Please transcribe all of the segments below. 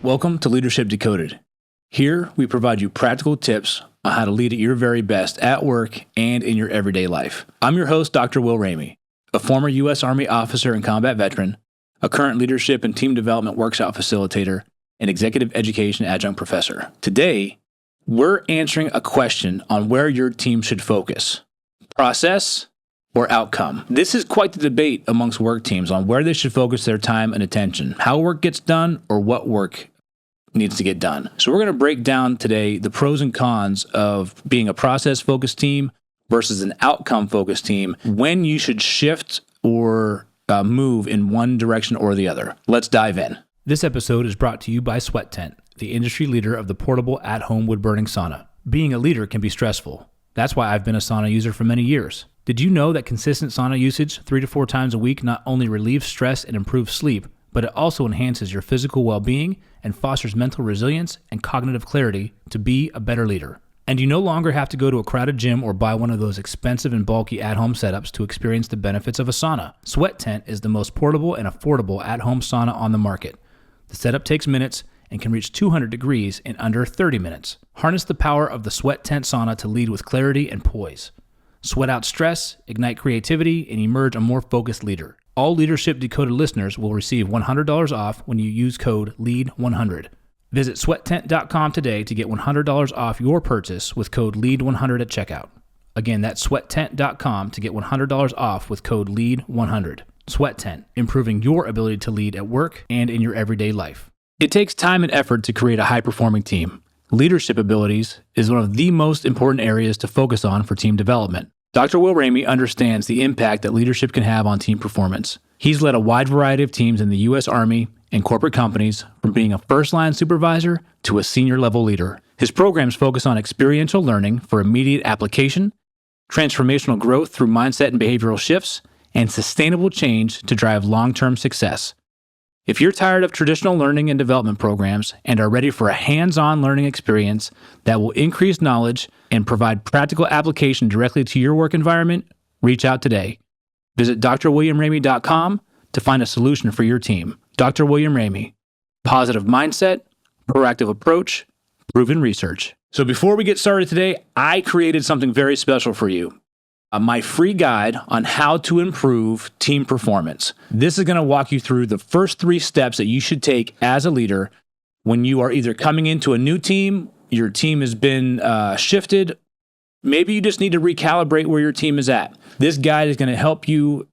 Welcome to Leadership Decoded. Here, we provide you practical tips on how to lead at your very best at work and in your everyday life. I'm your host, Dr. Will Ramey, a former U.S. Army officer and combat veteran, a current leadership and team development workshop facilitator, and Executive Education Adjunct Professor. Today, we're answering a question on where your team should focus: process or outcome. This is quite the debate amongst work teams on where they should focus their time and attention, how work gets done or what work needs to get done. So we're going to break down today the pros and cons of being a process-focused team versus an outcome-focused team, when you should shift or move in one direction or the other. Let's dive in. This episode is brought to you by Sweat Tent, the industry leader of the portable at-home wood-burning sauna. Being a leader can be stressful. That's why I've been a sauna user for many years. Did you know that consistent sauna usage 3 to 4 times a week not only relieves stress and improves sleep, but it also enhances your physical well-being and fosters mental resilience and cognitive clarity to be a better leader? And you no longer have to go to a crowded gym or buy one of those expensive and bulky at-home setups to experience the benefits of a sauna. Sweat Tent is the most portable and affordable at-home sauna on the market. The setup takes minutes and can reach 200 degrees in under 30 minutes. Harness the power of the Sweat Tent sauna to lead with clarity and poise. Sweat out stress, ignite creativity, and emerge a more focused leader. All Leadership Decoded listeners will receive $100 off when you use code LEAD100. Visit sweattent.com today to get $100 off your purchase with code LEAD100 at checkout. Again, that's sweattent.com to get $100 off with code LEAD100. Sweat Tent, improving your ability to lead at work and in your everyday life. It takes time and effort to create a high-performing team. Leadership abilities is one of the most important areas to focus on for team development. Dr. Will Ramey understands the impact that leadership can have on team performance. He's led a wide variety of teams in the U.S. Army and corporate companies, from being a first-line supervisor to a senior-level leader. His programs focus on experiential learning for immediate application, transformational growth through mindset and behavioral shifts, and sustainable change to drive long-term success. If you're tired of traditional learning and development programs and are ready for a hands-on learning experience that will increase knowledge and provide practical application directly to your work environment, reach out today. Visit drwilliamramey.com to find a solution for your team. Dr. William Ramey, positive mindset, proactive approach, proven research. So before we get started today, I created something very special for you. My free guide on how to improve team performance. This is going to walk you through the first 3 steps that you should take as a leader when you are either coming into a new team, your team has been shifted, maybe you just need to recalibrate where your team is at. This guide is going to help you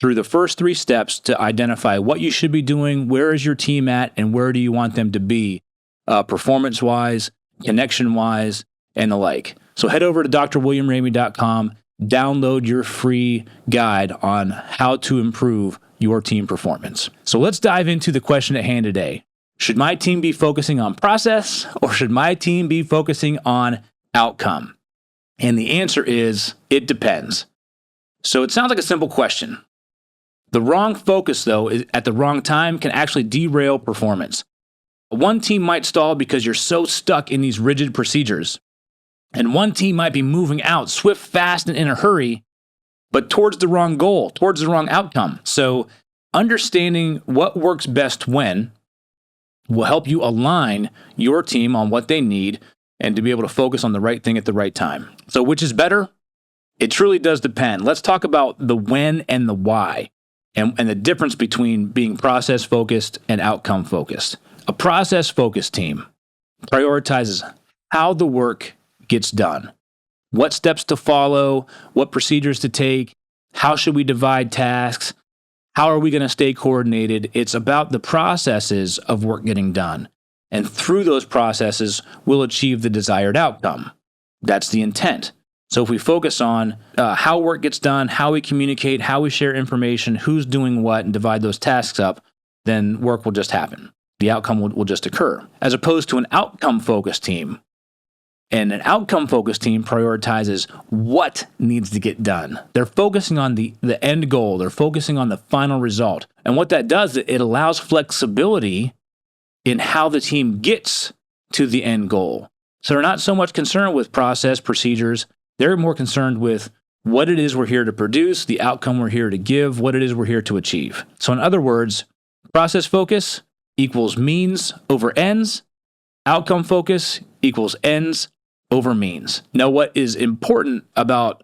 through the first 3 steps to identify what you should be doing, where is your team at, and where do you want them to be, performance-wise, connection-wise, and the like. So head over to drwilliamramey.com. Download your free guide on how to improve your team performance. So let's dive into the question at hand today. Should my team be focusing on process, or should my team be focusing on outcome? And the answer is, it depends. So it sounds like a simple question. The wrong focus, though, at the wrong time can actually derail performance. One team might stall because you're so stuck in these rigid procedures. And one team might be moving out swift, fast, and in a hurry, but towards the wrong goal, towards the wrong outcome. So understanding what works best when will help you align your team on what they need and to be able to focus on the right thing at the right time. So which is better? It truly does depend. Let's talk about the when and the why and the difference between being process-focused and outcome-focused. A process-focused team prioritizes how the work gets done, what steps to follow, what procedures to take, how should we divide tasks, how are we going to stay coordinated. It's about the processes of work getting done. And through those processes, we'll achieve the desired outcome. That's the intent. So if we focus on how work gets done, how we communicate, how we share information, who's doing what, and divide those tasks up, then work will just happen. The outcome will just occur. As opposed to an outcome-focused team. And an outcome-focused team prioritizes what needs to get done. They're focusing on the end goal. They're focusing on the final result. And what that does, it allows flexibility in how the team gets to the end goal. So they're not so much concerned with process, procedures. They're more concerned with what it is we're here to produce, the outcome we're here to give, what it is we're here to achieve. So in other words, process focus, equals means over ends. Outcome focus equals ends over means. Now, what is important about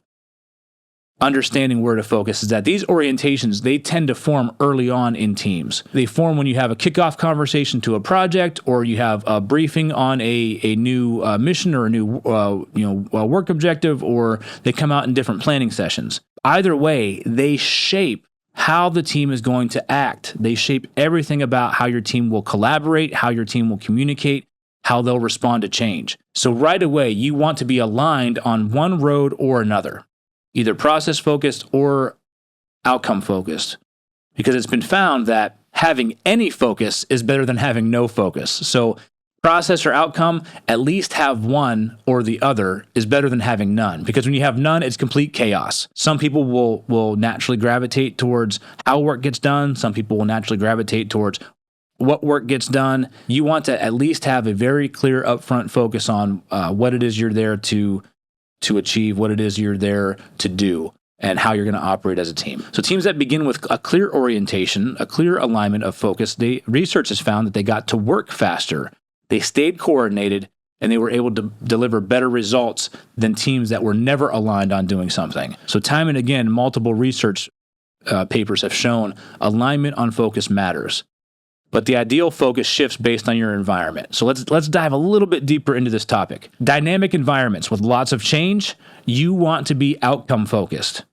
understanding where to focus is that these orientations, they tend to form early on in teams. They form when you have a kickoff conversation to a project, or you have a briefing on a new mission or a new work objective, or they come out in different planning sessions. Either way, they shape how the team is going to act. They shape everything about how your team will collaborate, how your team will communicate, how they'll respond to change. So right away, you want to be aligned on one road or another, either process-focused or outcome-focused, because it's been found that having any focus is better than having no focus. So process or outcome, at least have one or the other is better than having none, because when you have none, it's complete chaos. Some people will naturally gravitate towards how work gets done. Some people will naturally gravitate towards what work gets done. You want to at least have a very clear upfront focus on what it is you're there to achieve, what it is you're there to do, and how you're going to operate as a team. So teams that begin with a clear orientation, a clear alignment of focus, research has found that they got to work faster, they stayed coordinated, and they were able to deliver better results than teams that were never aligned on doing something. So time and again, multiple research papers have shown alignment on focus matters. But the ideal focus shifts based on your environment. So let's dive a little bit deeper into this topic. Dynamic environments with lots of change, you want to be outcome focused.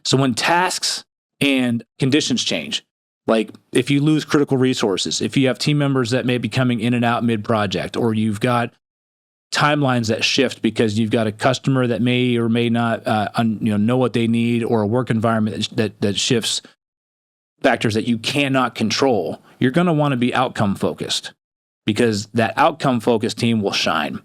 So when tasks and conditions change, like if you lose critical resources, if you have team members that may be coming in and out mid-project, or you've got timelines that shift because you've got a customer that may or may not know what they need, or a work environment that shifts factors that you cannot control, you're going to want to be outcome focused, because that outcome focused team will shine.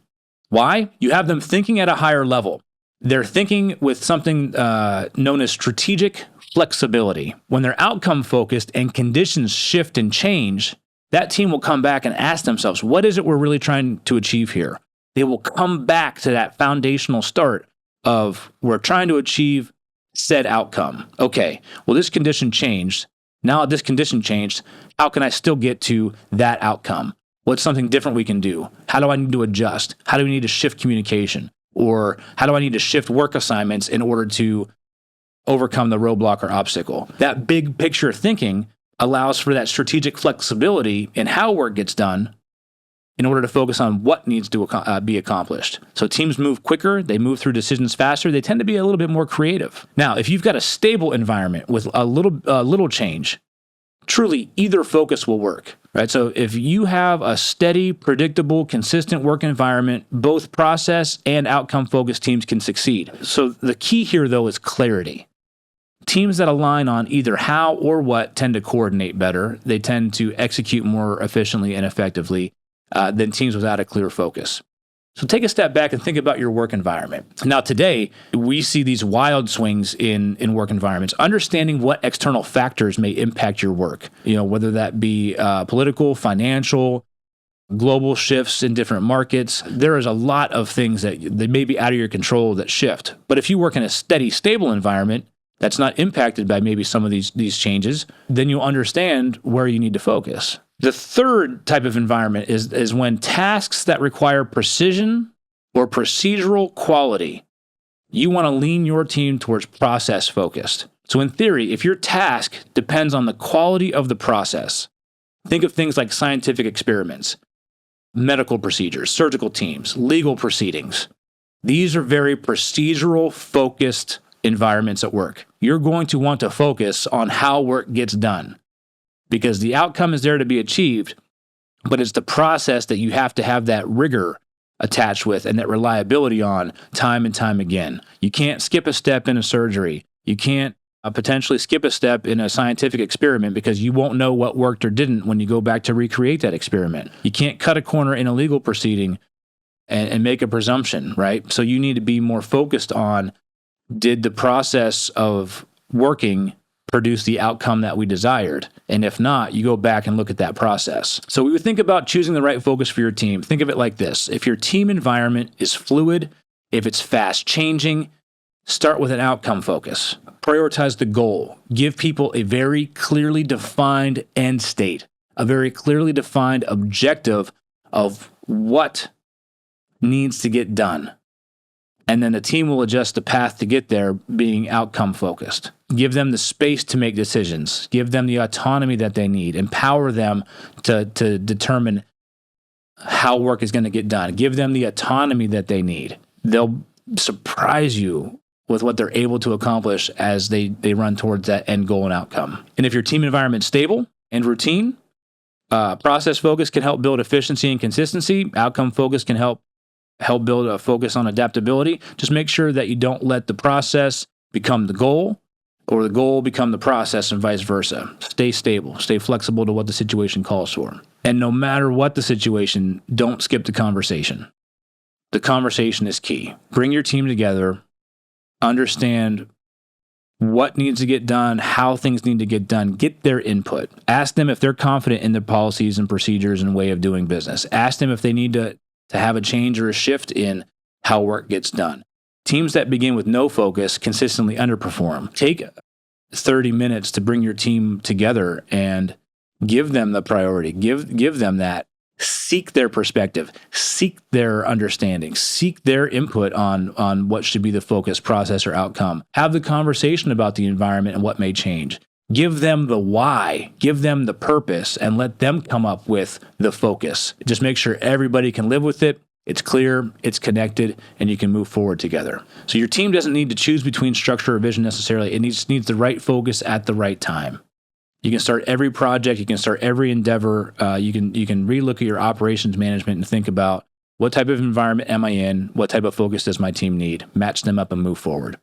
Why? You have them thinking at a higher level. They're thinking with something known as strategic flexibility. When they're outcome focused and conditions shift and change, that team will come back and ask themselves, what is it we're really trying to achieve here? They will come back to that foundational start of, we're trying to achieve said outcome. Okay, well, this condition changed. Now this condition changed, how can I still get to that outcome? What's something different we can do? How do I need to adjust? How do we need to shift communication? Or how do I need to shift work assignments in order to overcome the roadblock or obstacle? That big picture thinking allows for that strategic flexibility in how work gets done in order to focus on what needs to be accomplished. So teams move quicker, they move through decisions faster, they tend to be a little bit more creative. Now, if you've got a stable environment with a little change, truly either focus will work, right? So if you have a steady, predictable, consistent work environment, both process and outcome-focused teams can succeed. So the key here, though, is clarity. Teams that align on either how or what tend to coordinate better. They tend to execute more efficiently and effectively than teams without a clear focus. So take a step back and think about your work environment. Now, today, we see these wild swings in work environments. Understanding what external factors may impact your work, whether that be political, financial, global shifts in different markets. There is a lot of things that may be out of your control that shift. But if you work in a steady, stable environment that's not impacted by maybe some of these changes, then you'll understand where you need to focus. The third type of environment is when tasks that require precision or procedural quality, you want to lean your team towards process focused. So in theory, if your task depends on the quality of the process, think of things like scientific experiments, medical procedures, surgical teams, legal proceedings. These are very procedural focused environments at work. You're going to want to focus on how work gets done, because the outcome is there to be achieved, but it's the process that you have to have that rigor attached with and that reliability on time and time again. You can't skip a step in a surgery. You can't potentially skip a step in a scientific experiment because you won't know what worked or didn't when you go back to recreate that experiment. You can't cut a corner in a legal proceeding and make a presumption, right? So you need to be more focused on, did the process of working produce the outcome that we desired? And if not, you go back and look at that process. So we would think about choosing the right focus for your team. Think of it like this. If your team environment is fluid, if it's fast changing, start with an outcome focus. Prioritize the goal. Give people a very clearly defined end state. a very clearly defined objective of what needs to get done. And then the team will adjust the path to get there, being outcome focused. Give them the space to make decisions. Give them the autonomy that they need. Empower them to determine how work is going to get done. Give them the autonomy that they need. They'll surprise you with what they're able to accomplish as they run towards that end goal and outcome. And if your team environment's stable and routine, process focus can help build efficiency and consistency. Outcome focus can help build a focus on adaptability. Just make sure that you don't let the process become the goal or the goal become the process and vice versa. Stay stable, stay flexible to what the situation calls for. And no matter what the situation, don't skip the conversation. The conversation is key. Bring your team together, understand what needs to get done, how things need to get done, get their input. Ask them if they're confident in their policies and procedures and way of doing business. Ask them if they need to have a change or a shift in how work gets done. Teams that begin with no focus consistently underperform. Take 30 minutes to bring your team together and give them the priority. Give them that. Seek their perspective. Seek their understanding. Seek their input on what should be the focus, process, or outcome. Have the conversation about the environment and what may change. Give them the why, give them the purpose, and let them come up with the focus. Just make sure everybody can live with it, it's clear, it's connected, and you can move forward together. So your team doesn't need to choose between structure or vision necessarily. It needs the right focus at the right time. You can start every project, you can start every endeavor. You can relook at your operations management and think about what type of environment am I in? What type of focus does my team need? Match them up and move forward.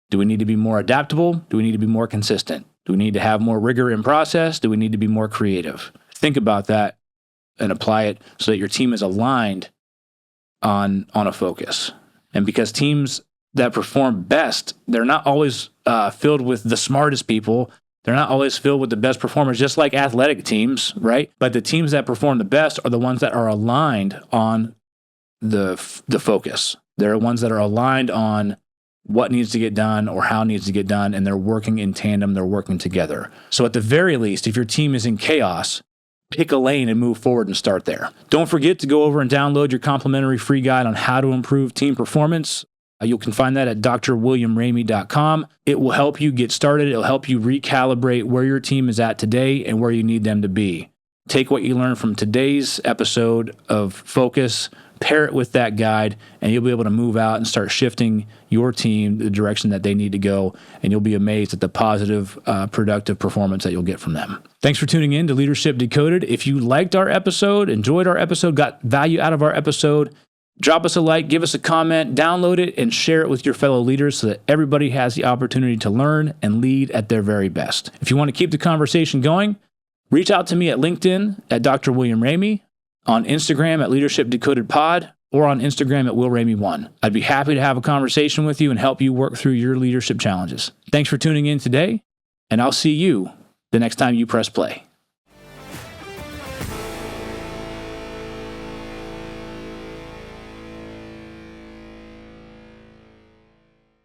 Do we need to be more adaptable? Do we need to be more consistent? Do we need to have more rigor in process? Do we need to be more creative? Think about that and apply it so that your team is aligned on a focus. And because teams that perform best, they're not always filled with the smartest people. They're not always filled with the best performers, just like athletic teams, right? But the teams that perform the best are the ones that are aligned on the focus. They're the ones that are aligned on what needs to get done or how it needs to get done, and they're working in tandem, they're working together. So at the very least, if your team is in chaos, pick a lane and move forward and start there. Don't forget to go over and download your complimentary free guide on how to improve team performance. You can find that at drwilliamramey.com. It will help you get started. It'll help you recalibrate where your team is at today and where you need them to be. Take what you learned from today's episode of Focus, pair it with that guide, and you'll be able to move out and start shifting your team the direction that they need to go, and you'll be amazed at the positive, productive performance that you'll get from them. Thanks for tuning in to Leadership Decoded. If you liked our episode, enjoyed our episode, got value out of our episode, drop us a like, give us a comment, download it, and share it with your fellow leaders so that everybody has the opportunity to learn and lead at their very best. If you want to keep the conversation going, reach out to me at LinkedIn at Dr. William Ramey, on Instagram at Leadership Decoded Pod, or on Instagram at WillRamey1. I'd be happy to have a conversation with you and help you work through your leadership challenges. Thanks for tuning in today, and I'll see you the next time you press play.